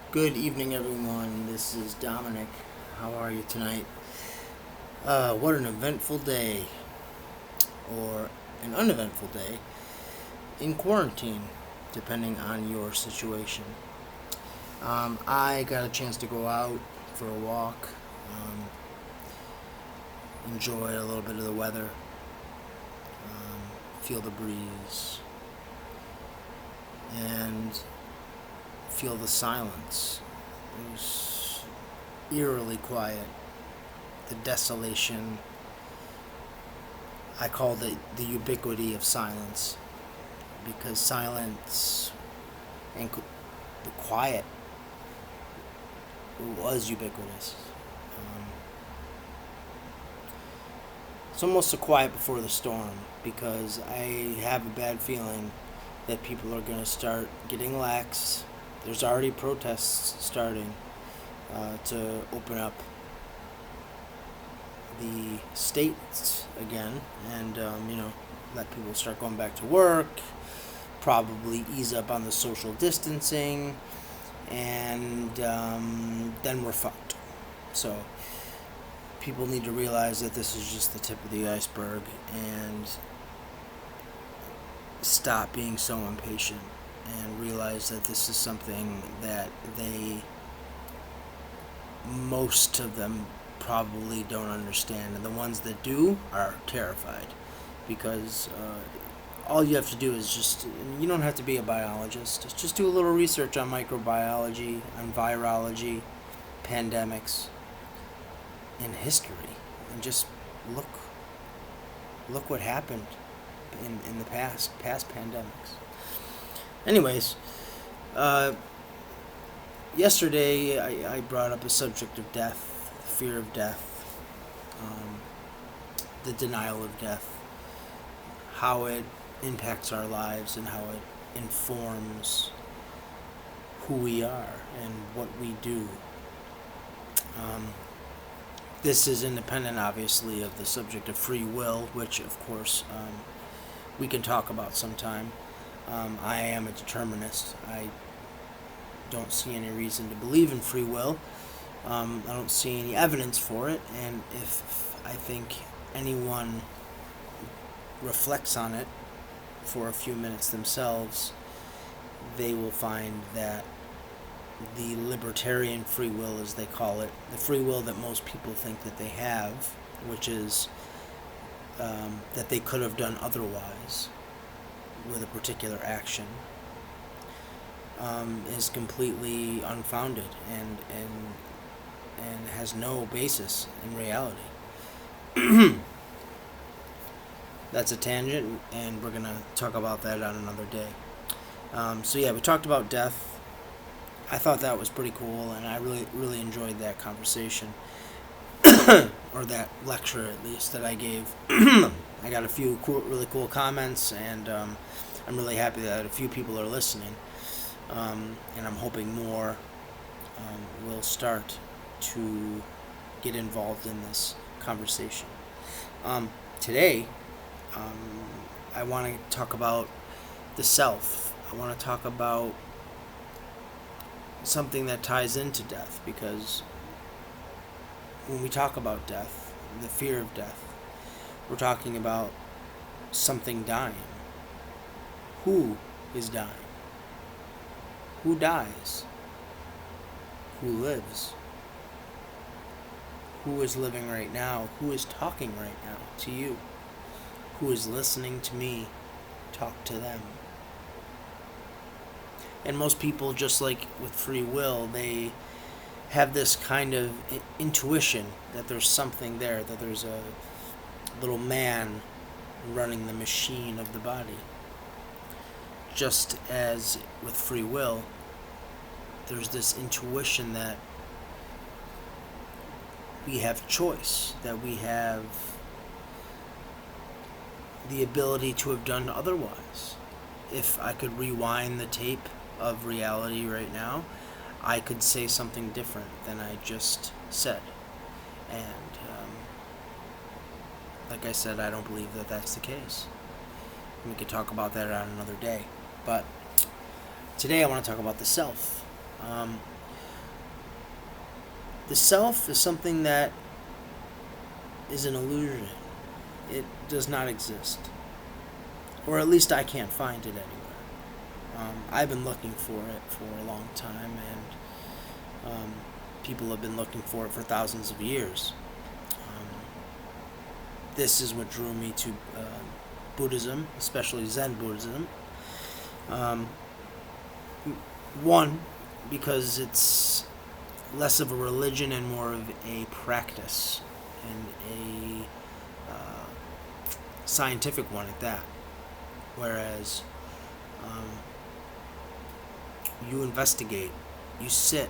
Good evening, everyone. This is Dominic. How are you tonight? What an eventful day, or an uneventful day, in quarantine, depending on your situation. I got a chance to go out for a walk, enjoy a little bit of the weather, feel the breeze, and feel the silence. It was eerily quiet. The desolation. I called it the ubiquity of silence because silence and the quiet was ubiquitous. Um, it's almost a quiet before the storm because I have a bad feeling that people are going to start getting lax. There's already protests starting to open up the states again, and let people start going back to work. Probably ease up on the social distancing, and then we're fucked. So people need to realize that this is just the tip of the iceberg and stop being so impatient and realize that this is something that most of them probably don't understand, and the ones that do are terrified because all you have to do is you don't have to be a biologist, just do a little research on microbiology, on virology, pandemics, and history, and just look what happened in the past pandemics. Anyways, uh, yesterday I brought up a subject of death, the fear of death, um, the denial of death, how it impacts our lives, and how it informs who we are and what we do. Um, this is independent, obviously, of the subject of free will, which, of course, we can talk about sometime. I am a determinist. I don't see any reason to believe in free will. I don't see any evidence for it, and if I think anyone reflects on it for a few minutes themselves, they will find that the libertarian free will, as they call it, the free will that most people think that they have, which is that they could have done otherwise with a particular action, is completely unfounded and has no basis in reality. That's a tangent, and we're gonna talk about that on another day. So yeah, we talked about death. I thought that was pretty cool, and I really enjoyed that conversation, or that lecture at least that I gave. I got a few really cool comments, and I'm really happy that a few people are listening, and I'm hoping more will start to get involved in this conversation. Today, I want to talk about the self. I want to talk about something that ties into death, because when we talk about death, the fear of death, we're talking about something dying. Who is dying? Who dies? Who lives? Who is living right now? Who is talking right now to you? Who is listening to me talk to them? And most people, just like with free will, they have this kind of intuition that there's something there, that there's a little man running the machine of the body. Just as with free will, there's this intuition that we have choice, that we have the ability to have done otherwise. If I could rewind the tape of reality right now, I could say something different than I just said. And like I said, I don't believe that that's the case. We could talk about that on another day. But today I want to talk about the self. The self is something that is an illusion. It does not exist. Or at least I can't find it anywhere. I've been looking for it for a long time, and people have been looking for it for thousands of years. This is what drew me to Buddhism, especially Zen Buddhism. Um, One, because it's less of a religion and more of a practice, and a scientific one at that. Whereas you investigate, you sit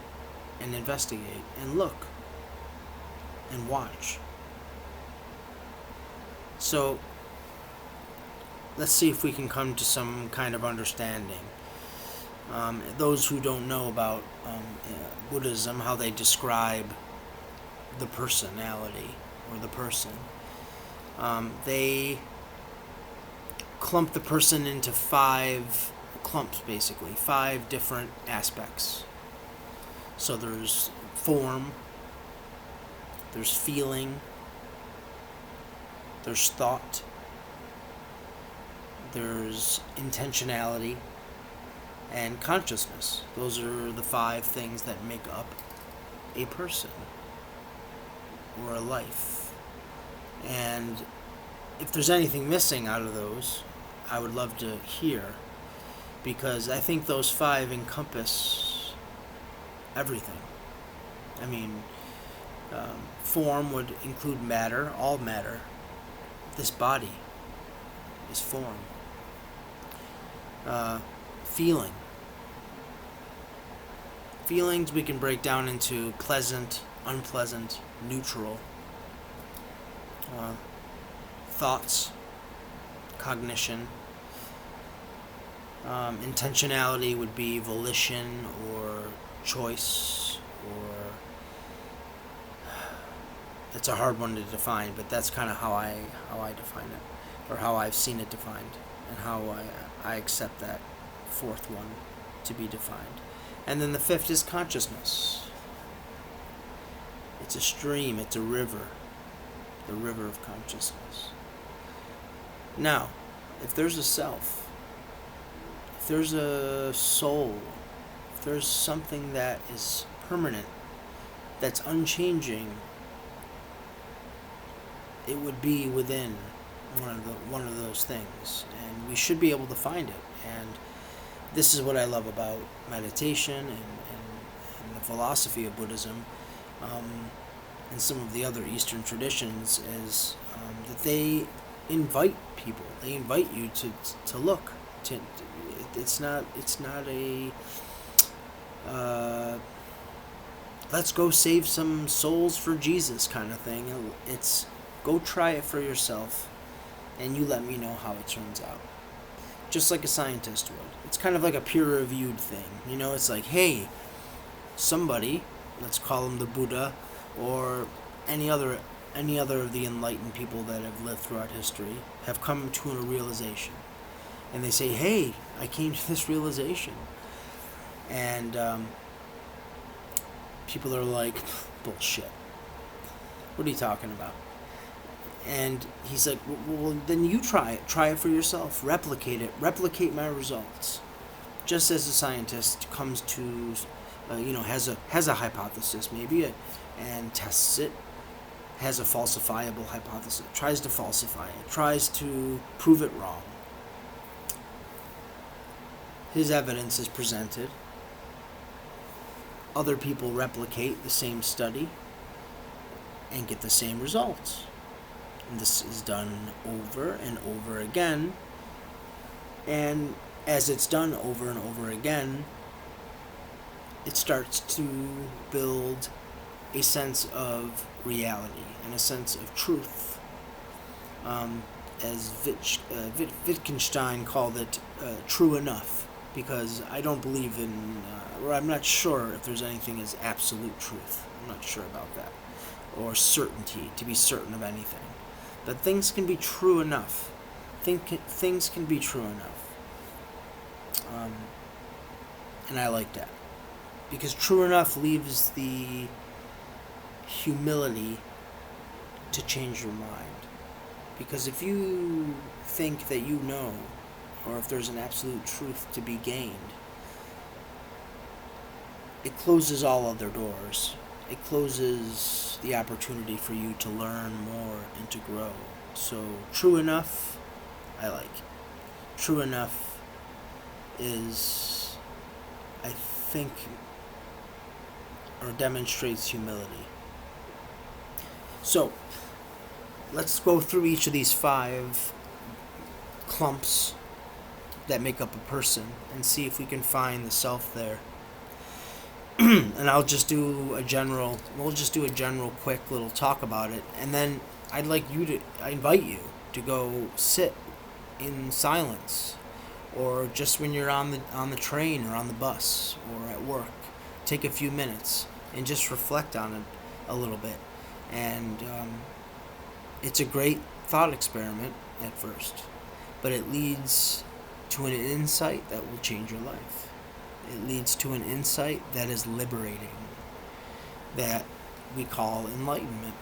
and investigate and look and watch. So let's see if we can come to some kind of understanding. Those who don't know about Buddhism, how they describe the personality or the person, they clump the person into 5 clumps, basically 5 different aspects. So there's form, there's feeling, there's thought, there's intentionality, and consciousness. Those are the 5 things that make up a person or a life. And if there's anything missing out of those, I would love to hear, because I think those 5 encompass everything. I mean, form would include matter, all matter. This body is form. Feeling. Feelings we can break down into pleasant, unpleasant, neutral. Thoughts, cognition. Intentionality would be volition or choice, or it's a hard one to define, but that's kind of how I define it, or how I've seen it defined, and how I accept that 4th one to be defined. And then the 5th is consciousness. It's a stream, it's a river, the river of consciousness. Now, if there's a self, if there's a soul, if there's something that is permanent, that's unchanging, it would be within one of those things, and we should be able to find it. And this is what I love about meditation and the philosophy of Buddhism, and some of the other Eastern traditions, is that they invite people. They invite you to look. It's not a let's go save some souls for Jesus kind of thing. It's go try it for yourself, and you let me know how it turns out. Just like a scientist would. It's kind of like a peer-reviewed thing. You know, it's like, hey, somebody, let's call him the Buddha, or any other of the enlightened people that have lived throughout history, have come to a realization. And they say, hey, I came to this realization. And people are like, bullshit. What are you talking about? And he's like, well, then you try it. Try it for yourself. Replicate it. Replicate my results. Just as a scientist comes to, has a hypothesis, maybe, and tests it, has a falsifiable hypothesis, tries to falsify it, tries to prove it wrong. His evidence is presented. Other people replicate the same study and get the same results. And this is done over and over again. And as it's done over and over again, it starts to build a sense of reality and a sense of truth. As Wittgenstein called it, true enough. Because I don't believe in, or I'm not sure if there's anything as absolute truth. I'm not sure about that. Or certainty, to be certain of anything. But things can be true enough. Things can be true enough. And I like that. Because true enough leaves the humility to change your mind. Because if you think that you know, or if there's an absolute truth to be gained, it closes all other doors. It closes the opportunity for you to learn more and to grow. So, true enough, I like. True enough is, I think, or demonstrates humility. So, let's go through each of these 5 clumps that make up a person and see if we can find the self there. And we'll just do a general quick little talk about it, and then I invite you to go sit in silence, or just when you're on the train or on the bus or at work, take a few minutes and just reflect on it a little bit. And it's a great thought experiment at first, but it leads to an insight that will change your life. It leads to an insight that is liberating, that we call enlightenment.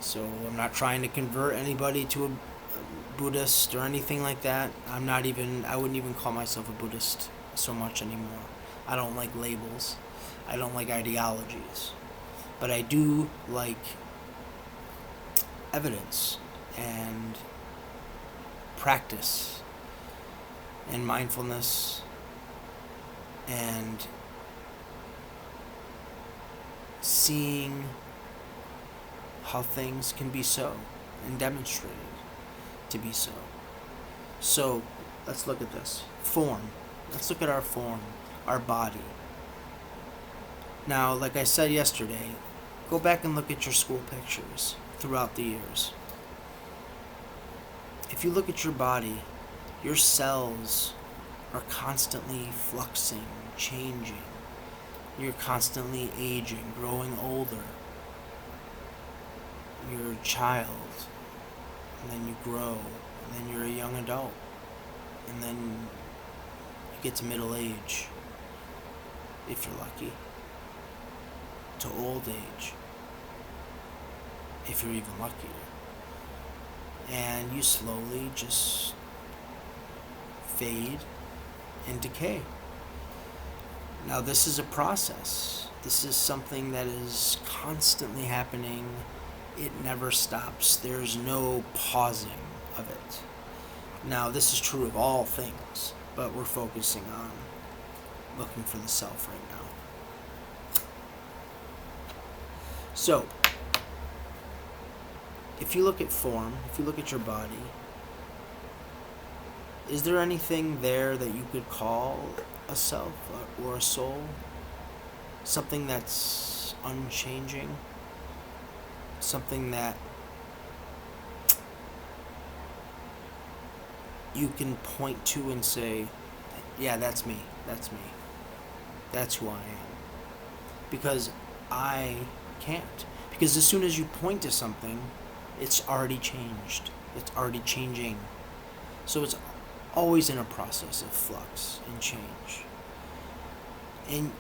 So I'm not trying to convert anybody to a Buddhist or anything like that. I wouldn't even call myself a Buddhist so much anymore. I don't like labels. I don't like ideologies. But I do like evidence and practice and mindfulness and seeing how things can be so and demonstrated to be so. So let's look at this. Form. Let's look at our form, our body. Now, like I said yesterday, go back and look at your school pictures throughout the years. If you look at your body, your cells are constantly fluxing, changing. You're constantly aging, growing older. You're a child, and then you grow, and then you're a young adult, and then you get to middle age, if you're lucky, to old age, if you're even luckier. And you slowly just fade and decay. Now, this is a process. This is something that is constantly happening. It never stops. There's no pausing of it. Now, this is true of all things, but we're focusing on looking for the self right now. So, if you look at form, if you look at your body, is there anything there that you could call a self or a soul? Something that's unchanging? Something that you can point to and say, yeah, that's me. That's me. That's who I am. Because I can't. Because as soon as you point to something, it's already changed. It's already changing. So it's always in a process of flux and change. And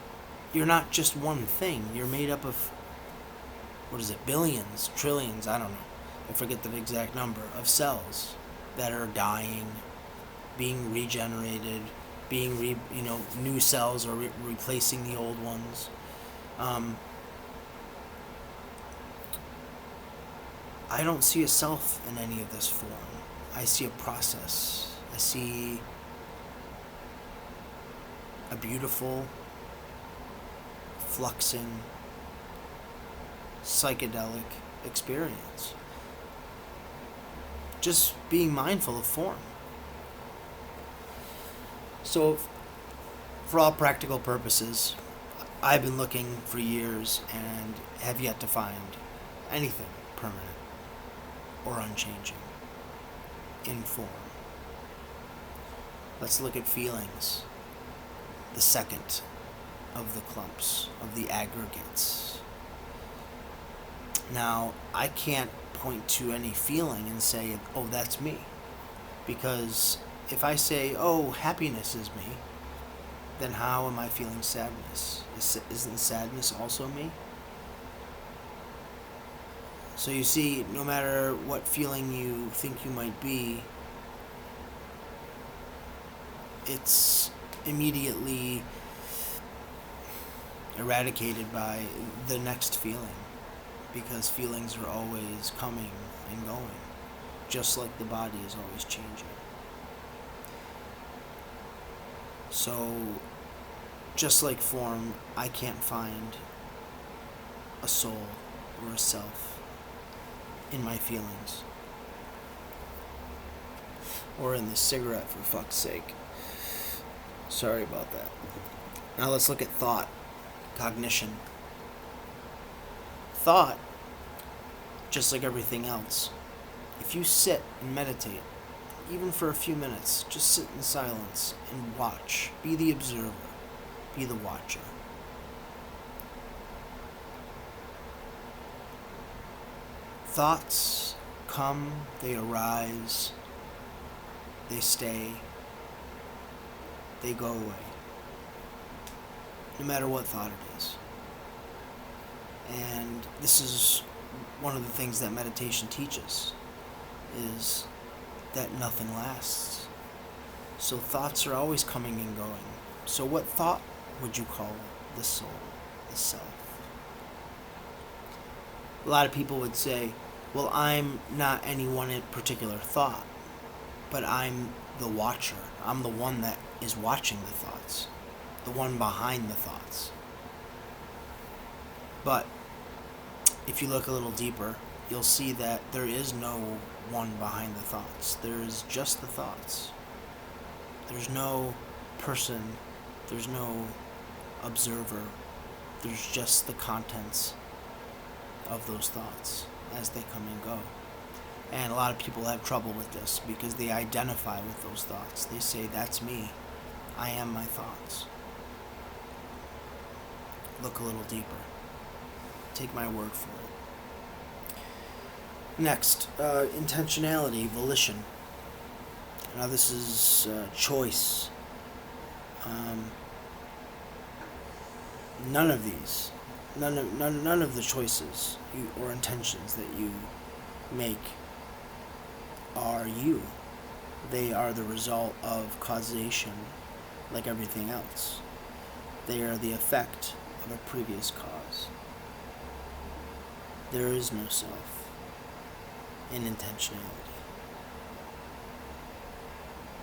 you're not just one thing. You're made up of, billions, trillions, I don't know. I forget the exact number of cells that are dying, being regenerated, new cells are replacing the old ones. I don't see a self in any of this form. I see a process. I see a beautiful, fluxing, psychedelic experience. Just being mindful of form. So, for all practical purposes, I've been looking for years and have yet to find anything permanent or unchanging in form. Let's look at feelings, the second of the clumps, of the aggregates. Now, I can't point to any feeling and say, oh, that's me. Because if I say, oh, happiness is me, then how am I feeling sadness? Isn't sadness also me? So you see, no matter what feeling you think you might be, it's immediately eradicated by the next feeling, because feelings are always coming and going, just like the body is always changing. So, just like form, I can't find a soul or a self in my feelings. Or in this cigarette, for fuck's sake. Sorry about that. Now let's look at thought, cognition. Thought, just like everything else, if you sit and meditate, even for a few minutes, just sit in silence and watch. Be the observer. Be the watcher. Thoughts come, they arise, they stay, they go away. No matter what thought it is. And this is one of the things that meditation teaches, is that nothing lasts. So thoughts are always coming and going. So what thought would you call the soul, the self? A lot of people would say, well, I'm not any one particular thought, but I'm the watcher. I'm the one that is watching the thoughts, the one behind the thoughts. But if you look a little deeper, you'll see that there is no one behind the thoughts. There is just the thoughts. There's no person. There's no observer. There's just the contents of those thoughts as they come and go. And a lot of people have trouble with this because they identify with those thoughts. They say, that's me. I am my thoughts. Look a little deeper. Take my word for it. Next, intentionality, volition. Now this is choice. None of these, none of the choices or intentions that you make are you. They are the result of causation, like everything else. They are the effect of a previous cause. There is no self in intentionality.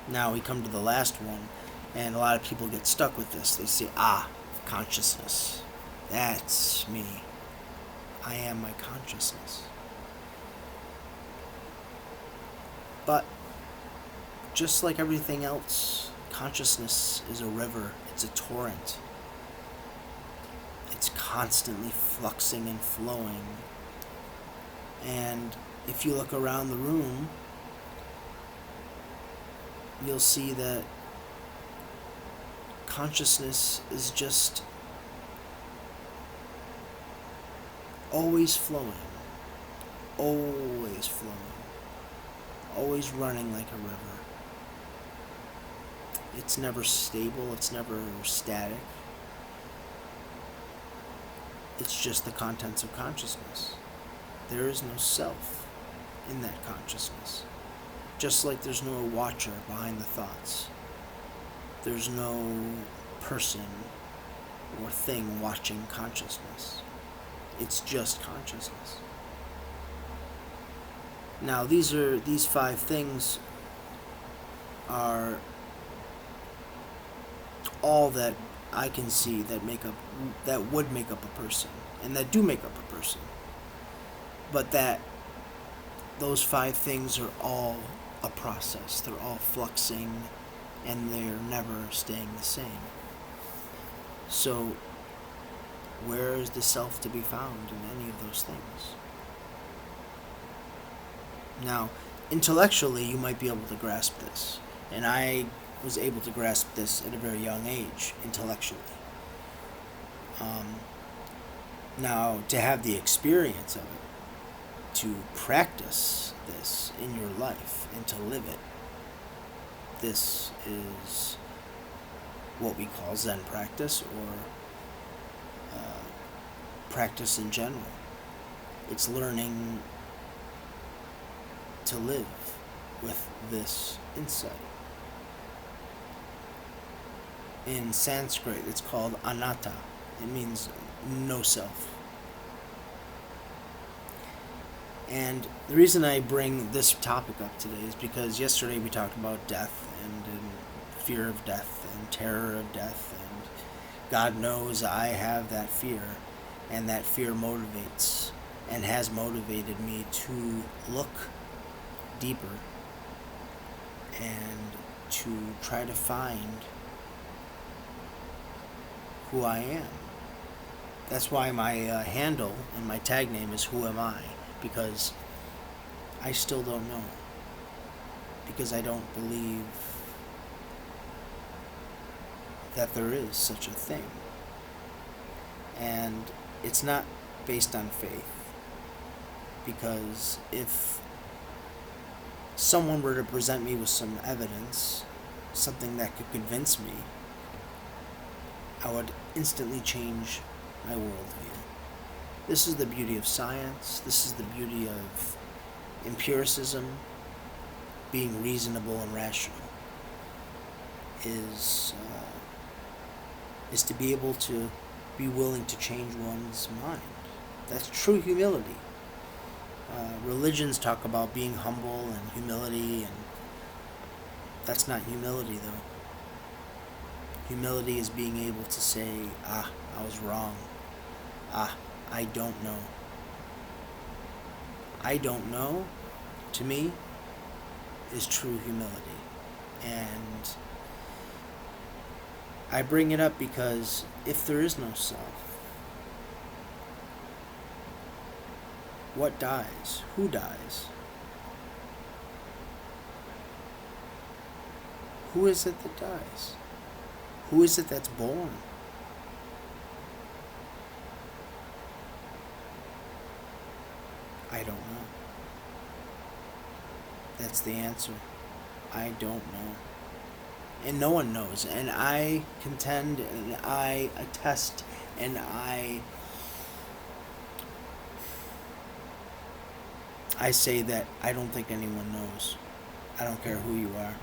Now we come to the last one, and a lot of people get stuck with this. They say, consciousness. That's me. I am my consciousness. But just like everything else, consciousness is a river. It's a torrent. It's constantly fluxing and flowing. And if you look around the room, you'll see that consciousness is just always flowing, always running like a river. It's never stable, it's never static. It's just the contents of consciousness. There is no self in that consciousness. Just like there's no watcher behind the thoughts. There's no person or thing watching consciousness. It's just consciousness. Now these 5 things are all that I can see that would make up a person, and that do make up a person. But that those 5 things are all a process. They're all fluxing, and they're never staying the same. So, where is the self to be found in any of those things? Now, intellectually, you might be able to grasp this. And I was able to grasp this at a very young age, intellectually. Now, to have the experience of it, to practice this in your life, and to live it, this is what we call Zen practice, or practice in general. It's learning to live with this insight. In Sanskrit, it's called anatta. It means no self. And the reason I bring this topic up today is because yesterday we talked about death and fear of death and terror of death, and God knows I have that fear, and that fear motivates and has motivated me to look deeper and to try to find who I am. That's why my handle and my tag name is Who Am I? Because I still don't know. Because I don't believe that there is such a thing. And it's not based on faith. Because if someone were to present me with some evidence, something that could convince me, I would instantly change my worldview. This is the beauty of science. This is the beauty of empiricism, being reasonable and rational. Is to be able to be willing to change one's mind. That's true humility. Religions talk about being humble and humility, and that's not humility, though. Humility is being able to say, I was wrong. I don't know. I don't know, to me, is true humility. And I bring it up because if there is no self, what dies? Who dies? Who is it that dies? Who is it that's born? I don't know. That's the answer. I don't know. And no one knows. And I contend and I attest and I say that I don't think anyone knows. I don't care who you are.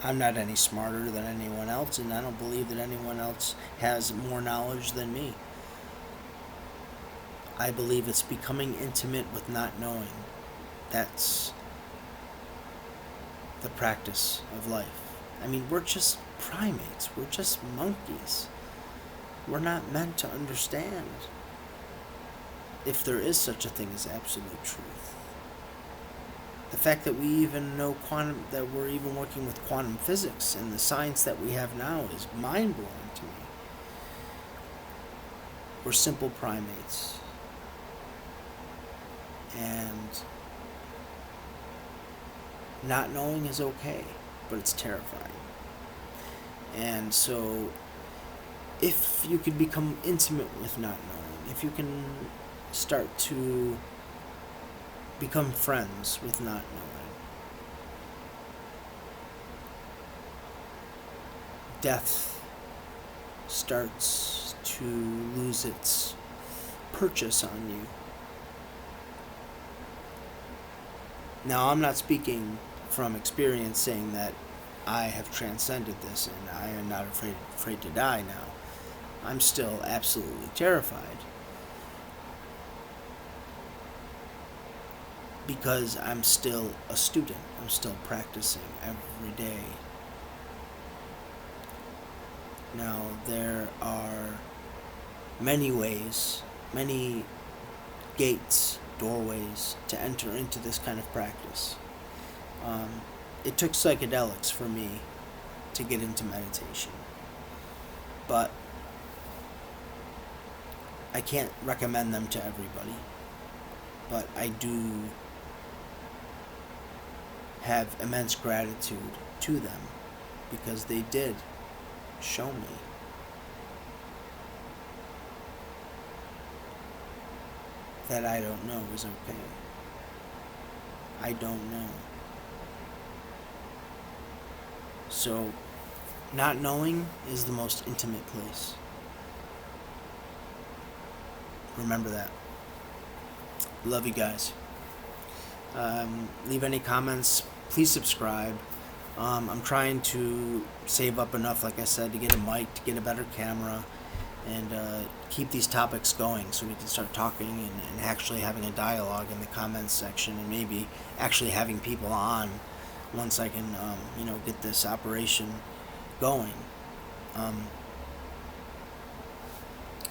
I'm not any smarter than anyone else, and I don't believe that anyone else has more knowledge than me. I believe it's becoming intimate with not knowing. That's the practice of life. I mean, we're just primates. We're just monkeys. We're not meant to understand if there is such a thing as absolute truth. The fact that we even know that we're even working with quantum physics and the science that we have now is mind-blowing to me. We're simple primates. And not knowing is okay, but it's terrifying. And so, if you can become intimate with not knowing, if you can start to become friends with not knowing, death starts to lose its purchase on you. Now, I'm not speaking from experience saying that I have transcended this and I am not afraid to die now. I'm still absolutely terrified. Because I'm still a student. I'm still practicing every day. Now, there are many ways, many gates, doorways to enter into this kind of practice. It took psychedelics for me to get into meditation. But I can't recommend them to everybody. But I do have immense gratitude to them because they did show me that I don't know is okay. I don't know. So, not knowing is the most intimate place. Remember that. Love you guys. Leave any comments. Please subscribe. I'm trying to save up enough, like I said, to get a mic, to get a better camera, and keep these topics going so we can start talking and actually having a dialogue in the comments section, and maybe actually having people on once I can, get this operation going.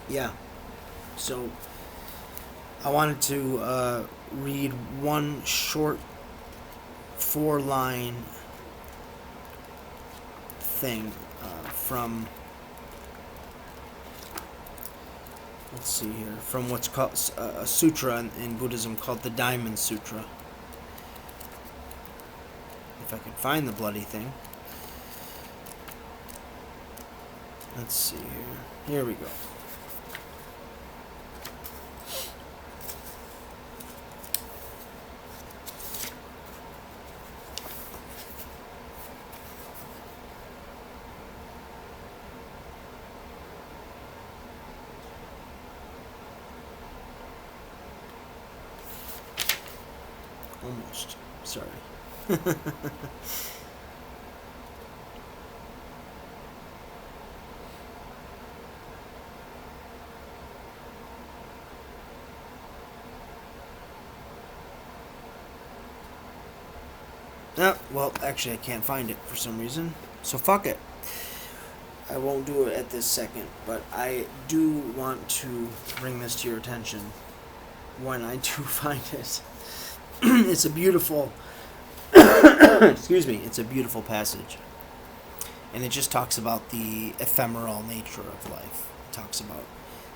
Yeah. So I wanted to read one short 4-line thing from, let's see here, from what's called a sutra in Buddhism called the Diamond Sutra. If I could find the bloody thing. Let's see here. Here we go. Almost. Sorry. Well, actually, I can't find it for some reason. So fuck it. I won't do it at this second, but I do want to bring this to your attention when I do find it. It's a beautiful excuse me, it's a beautiful passage. And it just talks about the ephemeral nature of life. It talks about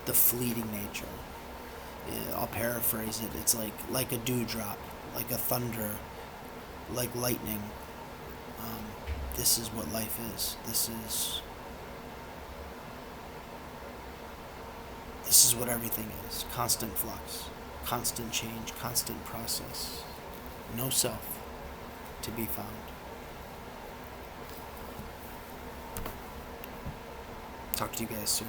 the fleeting nature. I'll paraphrase it. It's like a dewdrop, like a thunder, like lightning. This is what life is. This is what everything is. Constant flux, constant change, constant process. No self to be found. Talk to you guys soon.